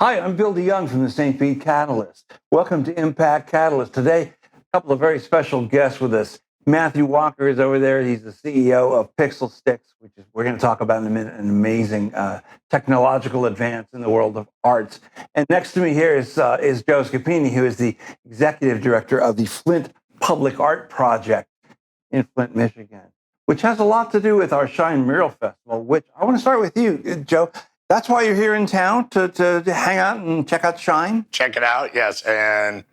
Hi, I'm Bill DeYoung from the St. Pete Catalyst. Welcome to Impact Catalyst. Today, a couple of very special guests with us. Matthew Walker is over there. He's the CEO of Stix, which is we're going to talk about in a minute, an amazing technological advance in the world of arts. And next to me here is Joe Schipani, who is the executive director of the Flint Public Art Project in Flint, Michigan, which has a lot to do with our Shine Mural Festival, which I want to start with you, Joe. That's why you're here in town, to hang out and check out Shine? Check it out, yes, and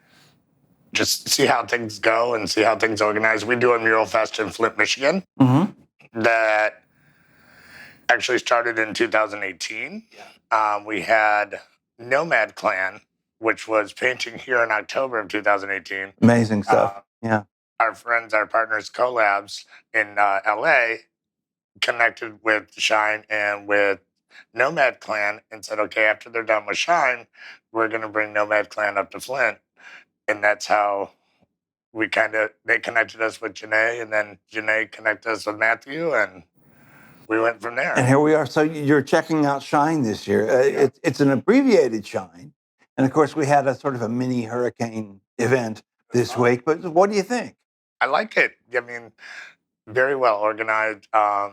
just see how things go and see how things organize. We do a mural fest in Flint, Michigan that actually started in 2018. We had Nomad Clan, which was painting here in October of 2018. Amazing stuff. Yeah. Our friends, our partners, Collabs in LA connected with Shine and with Nomad Clan and said, okay, after they're done with Shine, we're going to bring Nomad Clan up to Flint. And that's how they connected us with Janae, and then Janae connected us with Matthew, and we went from there. And here we are. So you're checking out Shine this year. It's an abbreviated Shine. And of course, we had a sort of a mini hurricane event this week. But what do you think? I like it. I mean, very well organized. I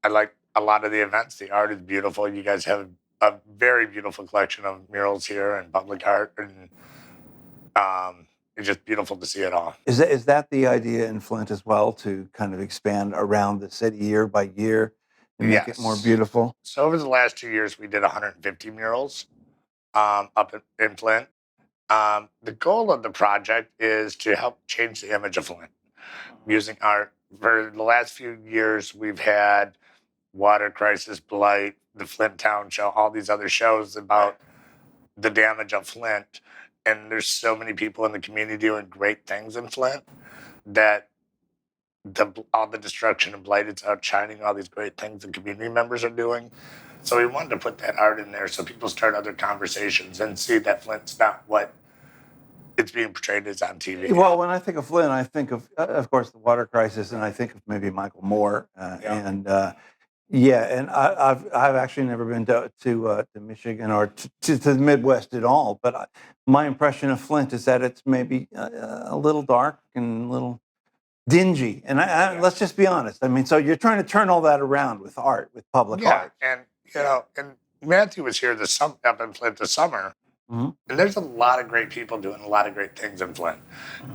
like a lot of the events. The art is beautiful. You guys have a very beautiful collection of murals here and public art, and it's just beautiful to see it all. Is that the idea in Flint as well, to kind of expand around the city year by year and make it more beautiful? So over the last 2 years, we did 150 murals up in Flint. The goal of the project is to help change the image of Flint using art. For the last few years, we've had Water Crisis, Blight, the Flint Town Show, all these other shows about the damage of Flint. And there's so many people in the community doing great things in Flint that all the destruction and blight is outshining all these great things the community members are doing. So we wanted to put that art in there so people start other conversations and see that Flint's not what it's being portrayed as on TV. Well, when I think of Flint, I think of course, the water crisis, and I think of maybe Michael Moore. And I've actually never been to Michigan or to the Midwest at all. But my impression of Flint is that it's maybe a little dark and a little dingy. And let's just be honest. I mean, so you're trying to turn all that around with art, with public art. And and Matthew was here up in Flint this summer. And there's a lot of great people doing a lot of great things in Flint,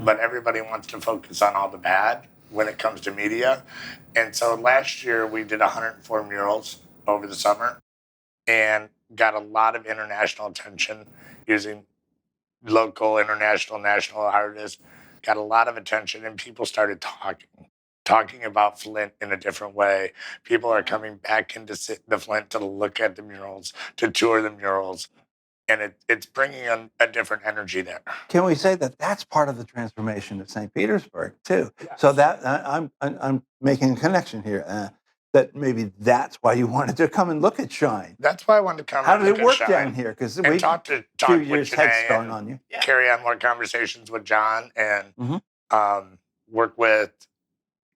but everybody wants to focus on all the bad when it comes to media. And so last year we did 104 murals over the summer and got a lot of international attention using local, international, national artists. Got a lot of attention, and people started talking about Flint in a different way. People are coming back into the Flint to look at the murals, to tour the murals. And it's bringing a different energy there. Can we say that that's part of the transformation of St. Petersburg too? Yes. So that I'm making a connection here. That maybe that's why you wanted to come and look at Shine. That's why I wanted to come. How did it work down here? Because we talk with Janae head on you. Carry on more conversations with John and work with,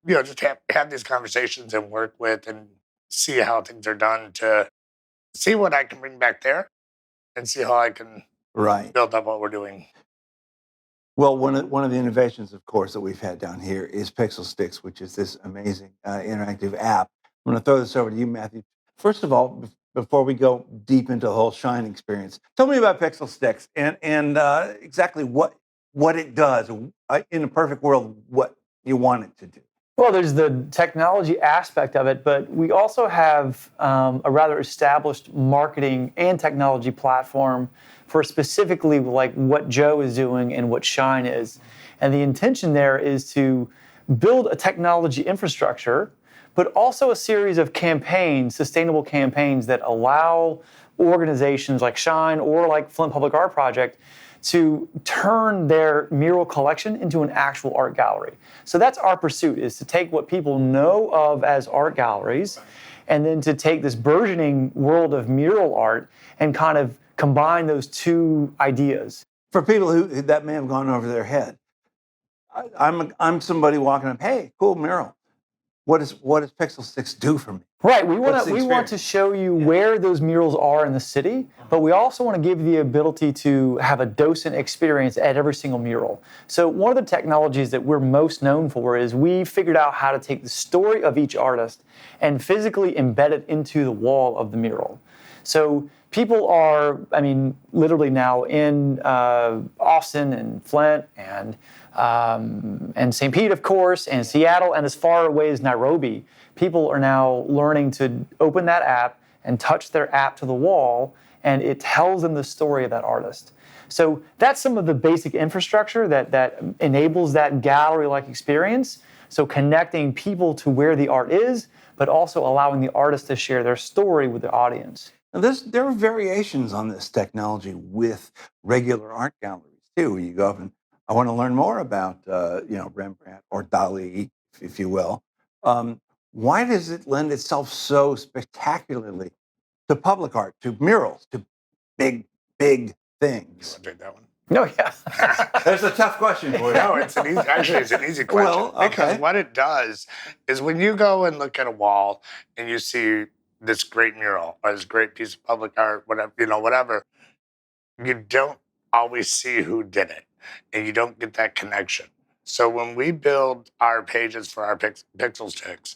just have these conversations and work with and see how things are done, to see what I can bring back there and see how I can build up what we're doing. Well, one of the innovations, of course, that we've had down here is Stix, which is this amazing interactive app. I'm going to throw this over to you, Matthew. First of all, before we go deep into the whole Shine experience, tell me about Stix and exactly what it does. In a perfect world, what you want it to do. Well, there's the technology aspect of it, but we also have a rather established marketing and technology platform for specifically like what Joe is doing and what Shine is. And the intention there is to build a technology infrastructure, but also a series of campaigns, sustainable campaigns that allow organizations like Shine or like Flint Public Art Project to turn their mural collection into an actual art gallery. So that's our pursuit, is to take what people know of as art galleries and then to take this burgeoning world of mural art and kind of combine those two ideas. For people who that may have gone over their head, I'm somebody walking up, hey, cool mural. what does Pixel Stix do for me? Right, we What's want the to experience? show you where those murals are in the city, but we also want to give you the ability to have a docent experience at every single mural. So one of the technologies that we're most known for is we figured out how to take the story of each artist and physically embed it into the wall of the mural. So people are, literally now in Austin and Flint and St. Pete, of course, and Seattle, and as far away as Nairobi. People are now learning to open that app and touch their app to the wall, and it tells them the story of that artist. So that's some of the basic infrastructure that enables that gallery-like experience. So connecting people to where the art is, but also allowing the artist to share their story with the audience. Now, there are variations on this technology with regular art galleries too. You go up and I want to learn more about Rembrandt or Dali, if you will. Why does it lend itself so spectacularly to public art, to murals, to big things? You want to take that one? No, yeah. That's a tough question for you. No, it's an easy question. Well, okay. Because what it does is when you go and look at a wall and you see this great mural or this great piece of public art, whatever, you don't always see who did it, and you don't get that connection. So when we build our pages for our Pixel Stix,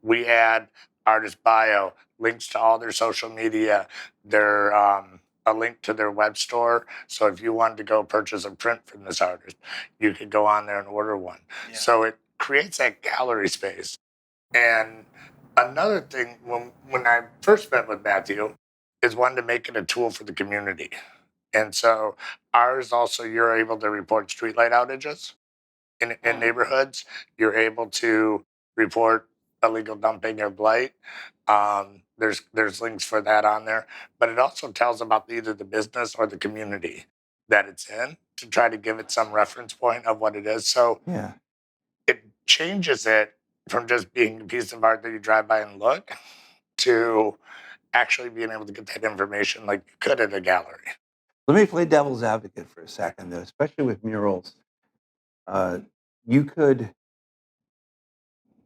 we add artist bio, links to all their social media, their a link to their web store. So if you wanted to go purchase a print from this artist, you could go on there and order one. Yeah. So it creates that gallery space. And another thing, when I first met with Matthew, is wanted to make it a tool for the community. And so ours also, you're able to report streetlight outages in neighborhoods. You're able to report illegal dumping or blight. There's links for that on there, but it also tells about either the business or the community that it's in to try to give it some reference point of what it is. So yeah, it changes it from just being a piece of art that you drive by and look to actually being able to get that information like you could at a gallery. Let me play devil's advocate for a second, though, especially with murals. You could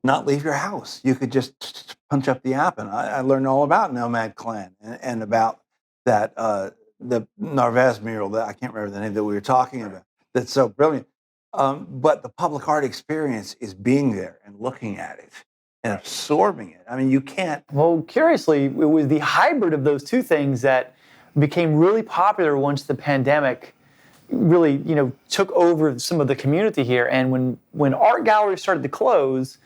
not leave your house. You could just punch up the app. And I learned all about Nomad Clan and about that, the Narvaez mural that I can't remember the name that we were talking about. That's so brilliant. But the public art experience is being there and looking at it and absorbing it. I mean, you can't. Well, curiously, it was the hybrid of those two things that became really popular once the pandemic really, took over some of the community here. And when art galleries started to close,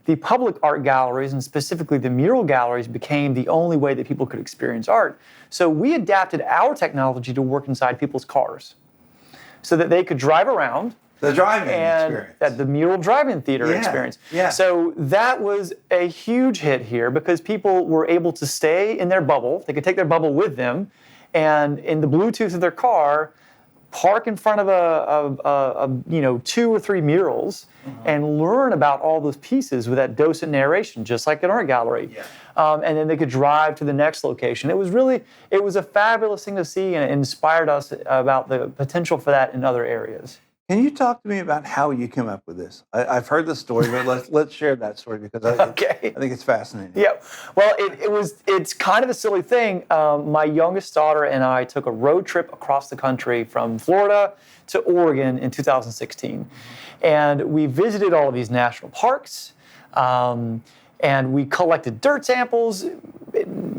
the public art galleries, and specifically the mural galleries, became the only way that people could experience art. So we adapted our technology to work inside people's cars so that they could drive around. The driving and experience. At the mural drive-in theater experience. Yeah. So that was a huge hit here because people were able to stay in their bubble. They could take their bubble with them, and in the Bluetooth of their car, park in front of a 2 or 3 murals and learn about all those pieces with that docent narration, just like an art gallery. Yeah. And then they could drive to the next location. It was a fabulous thing to see, and it inspired us about the potential for that in other areas. Can you talk to me about how you came up with this? I've heard the story, but let's share that story because I think it's fascinating. Yeah, well, it's kind of a silly thing. My youngest daughter and I took a road trip across the country from Florida to Oregon in 2016, and we visited all of these national parks, and we collected dirt samples.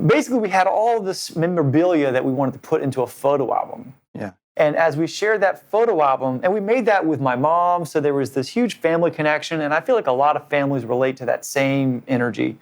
Basically, we had all of this memorabilia that we wanted to put into a photo album. Yeah. And as we shared that photo album, and we made that with my mom, so there was this huge family connection, and I feel like a lot of families relate to that same energy.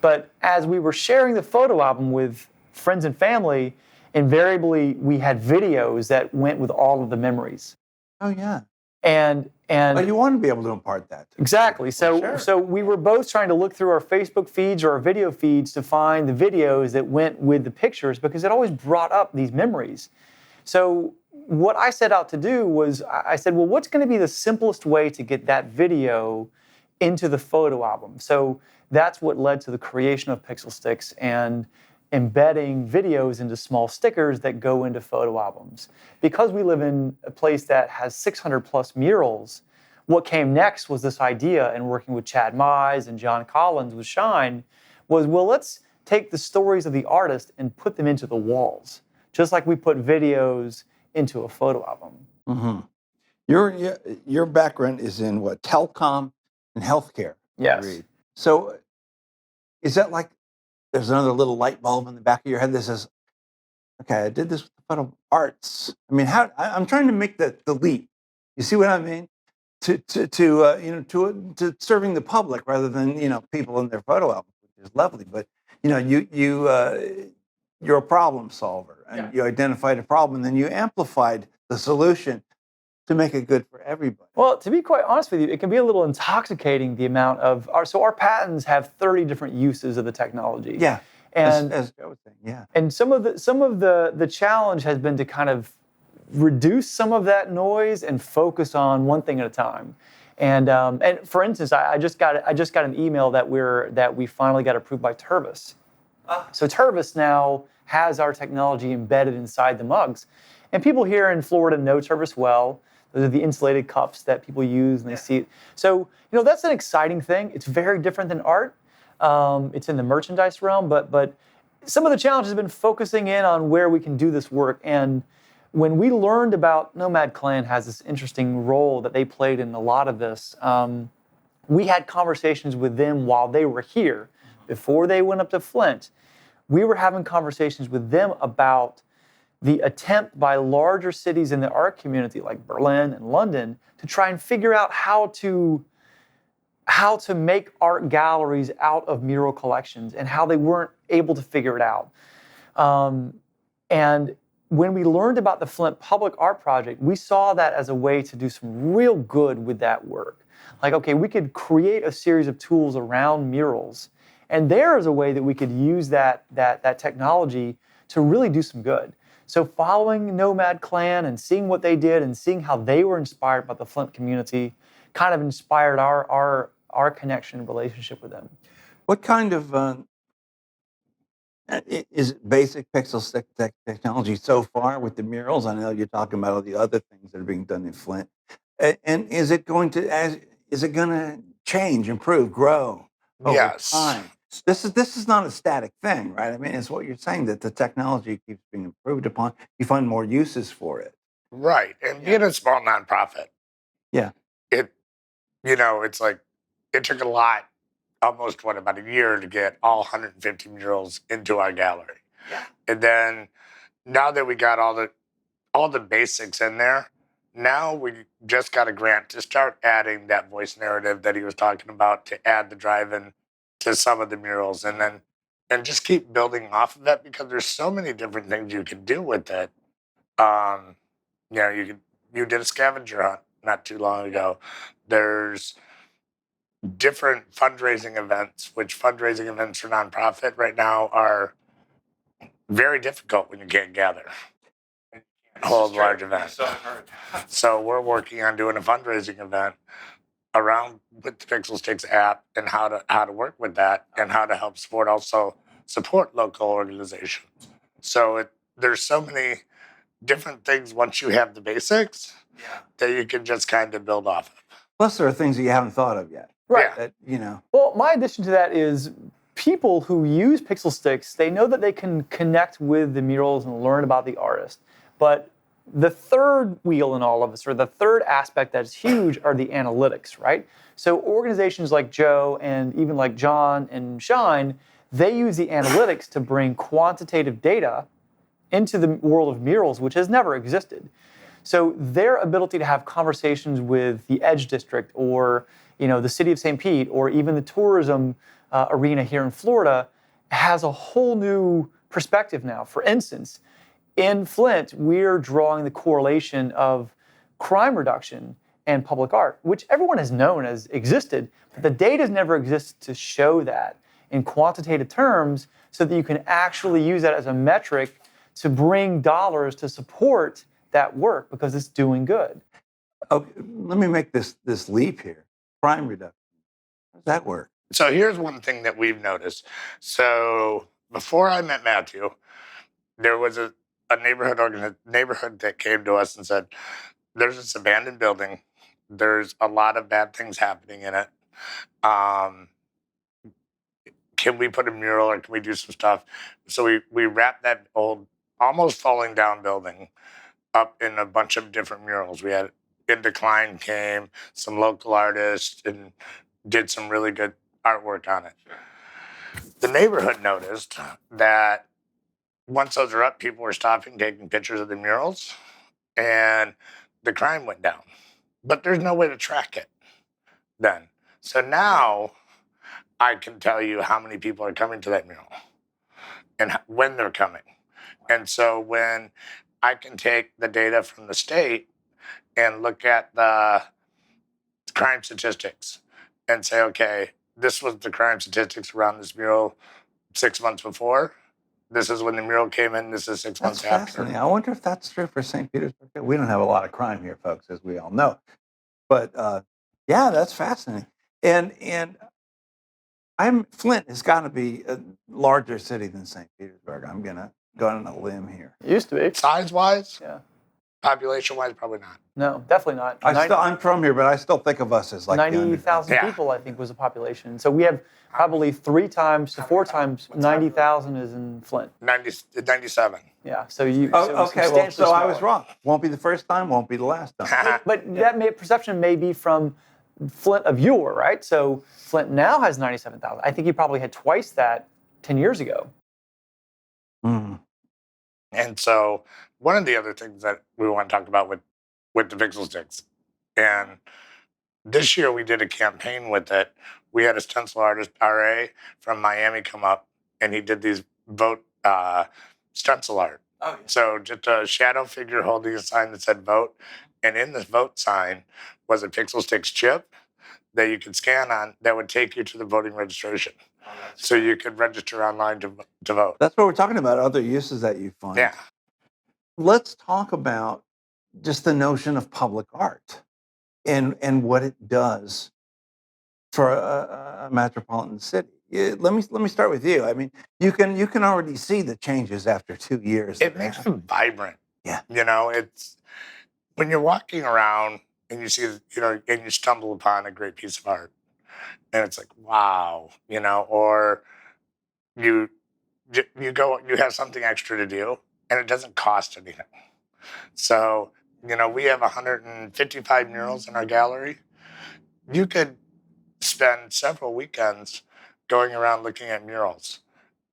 But as we were sharing the photo album with friends and family, invariably we had videos that went with all of the memories. Oh, yeah. And you want to be able to impart that. Exactly. So we were both trying to look through our Facebook feeds or our video feeds to find the videos that went with the pictures because it always brought up these memories. So what I set out to do was I said, well, what's going to be the simplest way to get that video into the photo album? So that's what led to the creation of Pixel Stix and embedding videos into small stickers that go into photo albums. Because we live in a place that has 600 plus murals, what came next was this idea, and working with Chad Mize and John Collins with Shine, was, well, let's take the stories of the artist and put them into the walls, just like we put videos into a photo album. Mm-hmm. Your background is in what, telecom and healthcare? Yes. So is that like there's another little light bulb in the back of your head that says, okay, I did this with the photo arts. I mean, I'm trying to make the leap. You see what I mean? To serving the public rather than people in their photo albums, which is lovely. But you're a problem solver, and you identified a problem, and then you amplified the solution to make it good for everybody. Well, to be quite honest with you, it can be a little intoxicating, the amount of our patents have 30 different uses of the technology. Yeah. And as Joe was saying, yeah. And some of the challenge has been to kind of reduce some of that noise and focus on one thing at a time. And for instance, I just got an email that we finally got approved by Tervis. So Tervis now has our technology embedded inside the mugs, and people here in Florida know Tervis well. Those are the insulated cups that people use, and they see it. So that's an exciting thing. It's very different than art. It's in the merchandise realm, but some of the challenge has been focusing in on where we can do this work. And when we learned about Nomad Clan has this interesting role that they played in a lot of this, we had conversations with them while they were here. Before they went up to Flint, we were having conversations with them about the attempt by larger cities in the art community like Berlin and London to try and figure out how to make art galleries out of mural collections, and how they weren't able to figure it out. And when we learned about the Flint Public Art Project, we saw that as a way to do some real good with that work. Like, okay, we could create a series of tools around murals, and there is a way that we could use that technology to really do some good. So following Nomad Clan and seeing what they did and seeing how they were inspired by the Flint community kind of inspired our connection and relationship with them. What kind of is it basic pixel stick technology so far with the murals? I know you're talking about all the other things that are being done in Flint, and is it going to change, improve, grow over time? This is not a static thing, right? I mean, it's what you're saying, that the technology keeps being improved upon. You find more uses for it, right? And being a small nonprofit, it's like it took a lot. Almost about a year to get all 150 murals into our gallery. Yeah. And then now that we got all the basics in there, now we just got a grant to start adding that voice narrative that he was talking about, to add the drive-in to some of the murals, and just keep building off of that, because there's so many different things you can do with it. You did a scavenger hunt not too long ago. There's different fundraising events, which fundraising events for nonprofit right now are very difficult when you can't gather and hold large events. So we're working on doing a fundraising event around with the Pixel Stix app, and how to work with that, and how to help support local organizations. So there's so many different things once you have the basics that you can just kind of build off of. Plus, there are things that you haven't thought of yet. Right. That. Well, my addition to that is people who use Pixel Stix, they know that they can connect with the murals and learn about the artist. But the third wheel in all of this, or the third aspect that's huge, are the analytics, right? So organizations like Joe and even like John and Shine, they use the analytics to bring quantitative data into the world of murals, which has never existed. So their ability to have conversations with the Edge District, or the city of St. Pete, or even the tourism arena here in Florida, has a whole new perspective now. For instance, in Flint, we're drawing the correlation of crime reduction and public art, which everyone has known has existed, but the data has never existed to show that in quantitative terms, so that you can actually use that as a metric to bring dollars to support that work, because it's doing good. Okay, let me make this leap here. Crime reduction. How does that work? So here's one thing that we've noticed. So before I met Matthew, there was a neighborhood that came to us and said, there's this abandoned building There's a lot of bad things happening in it. Um, can we put a mural or can we do some stuff? So we wrapped that old, almost falling down building up in a bunch of different murals. We had In Decline came, some local artists, and did some really good artwork on it. The neighborhood noticed that once those are up, people were stopping, taking pictures of the murals, and the crime went down. But there's no way to track it then. So now I can tell you how many people are coming to that mural and when they're coming. And so when I can take the data from the state and look at the crime statistics and say, okay, this was the crime statistics around this mural 6 months before. This is when the mural came in. This is 6 months That's after. fascinating. I wonder if that's true for St. Petersburg. We don't have a lot of crime here, folks, as we all know. But yeah, that's fascinating. And Flint has got to be a larger city than St. Petersburg. I'm gonna go on a limb here. It used to be. Size-wise, Yeah. population-wise, probably not. No, definitely not. I'm from here, but I still think of us as like 90,000 Yeah. people, I think, was the population. So we have probably 3 times to 4 times 90,000 is in Flint. 97. Yeah. So you. Oh, so okay. Well, substantially so I was smaller. wrong. Won't be the first time. Won't be the last time. But that perception may be from Flint of yore, right? So Flint now has 97,000. I think you probably had twice that 10 years ago. Mm. And so one of the other things that we want to talk about with the Pixel Sticks, and this year we did a campaign with it. We had a stencil artist, RA, from Miami come up, and he did these vote stencil art. Oh, yeah. So just a shadow figure holding a sign that said vote. And in this vote sign was a Pixel Sticks chip that you could scan on that would take you to the voting registration. So you could register online to vote. That's what we're talking about. Other uses that you find. Yeah. Let's talk about just the notion of public art and what it does for a metropolitan city. Let me start with you. I mean, you can already see the changes after 2 years. It makes them vibrant. Yeah. You know, it's when you're walking around and you see, and you stumble upon a great piece of art, and it's like, wow, or you go, you have something extra to do, and it doesn't cost anything. So, we have 155 murals in our gallery. You could spend several weekends going around looking at murals,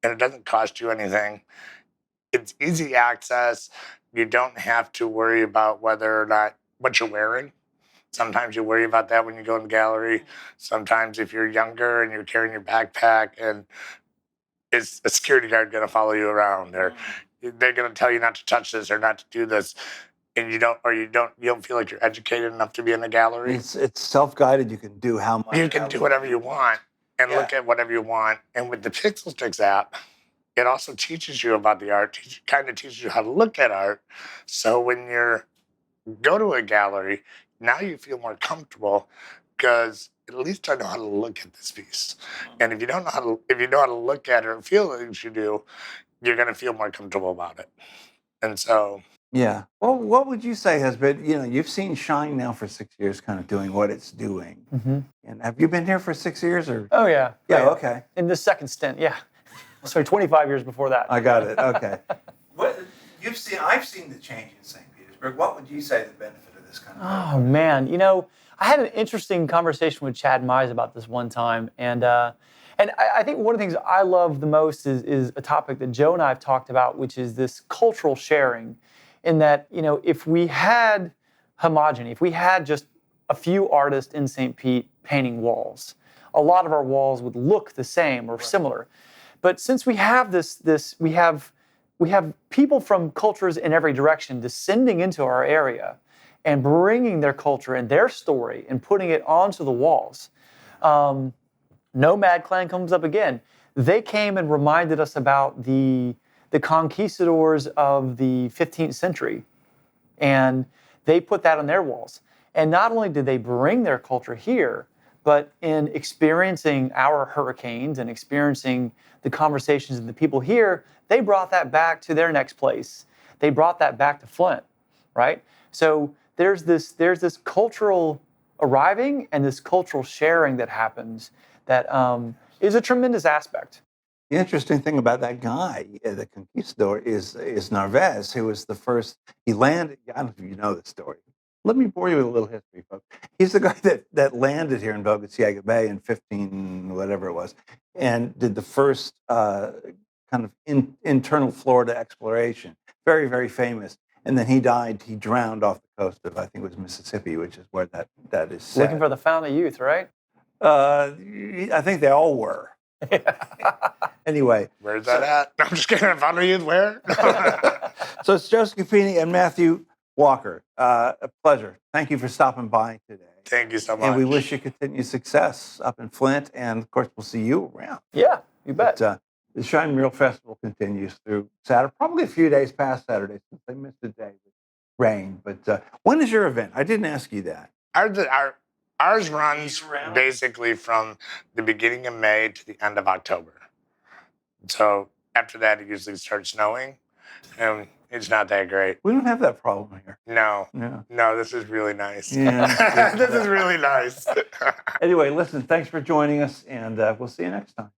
and it doesn't cost you anything. It's easy access. You don't have to worry about whether or not what you're wearing. Sometimes you worry about that when you go in the gallery. Sometimes if you're younger and you're carrying your backpack and is a security guard going to follow you around, or they're going to tell you not to touch this or not to do this, and you don't feel like you're educated enough to be in the gallery. It's self-guided. You can do how much. You can do whatever you want and look at whatever you want. And with the Pixel Sticks app, it also teaches you about the art, kind of teaches you how to look at art. So when you go to a gallery, now you feel more comfortable because at least I know how to look at this piece. And if you know how to look at it or feel as you do, you're going to feel more comfortable about it. And so. Yeah. Well, what would you say has been, you've seen Shine now for 6 years, kind of doing what it's doing. Mm-hmm. And have you been here for 6 years or? Oh, yeah. Yeah, okay. In the second stint, yeah. Sorry, 25 years before that. I got it. Okay. I've seen the change in St. Petersburg. What would you say the benefit of this kind of? Oh, man. I had an interesting conversation with Chad Mize about this one time. And I think one of the things I love the most is a topic that Joe and I have talked about, which is this cultural sharing. In that, if we had homogeny, if we had just a few artists in St. Pete painting walls, a lot of our walls would look the same or similar. But since we have we have people from cultures in every direction descending into our area and bringing their culture and their story and putting it onto the walls. Nomad Clan comes up again. They came and reminded us about the conquistadors of the 15th century, and they put that on their walls. And not only did they bring their culture here, but in experiencing our hurricanes and experiencing the conversations of the people here, they brought that back to their next place. They brought that back to Flint, right? So there's this cultural arriving and this cultural sharing that happens that is a tremendous aspect. The interesting thing about that guy, the conquistador, is Narvaez, who was the first. He landed. I don't know if you know the story. Let me bore you with a little history, folks. He's the guy that landed here in Bogaciega Bay in 15 whatever it was, and did the first kind of internal Florida exploration. Very, very famous. And then he died. He drowned off the coast of, I think it was Mississippi, which is where that is set. Looking for the fountain of youth, right? I think they all were. Anyway. Where's that at? No, I'm just kidding. I found you where? So it's Joe Schipani and Matthew Walker. A pleasure. Thank you for stopping by today. Thank you so much. And we wish you continued success up in Flint. And of course, we'll see you around. Yeah, you bet. But, the Shine Mural Festival continues through Saturday, probably a few days past Saturday since they missed a day with rain. But when is your event? I didn't ask you that. Ours runs basically from the beginning of May to the end of October. So after that, it usually starts snowing, and it's not that great. We don't have that problem here. No, Yeah. no, this is really nice. Yeah. This is really nice. Anyway, listen, thanks for joining us, and we'll see you next time.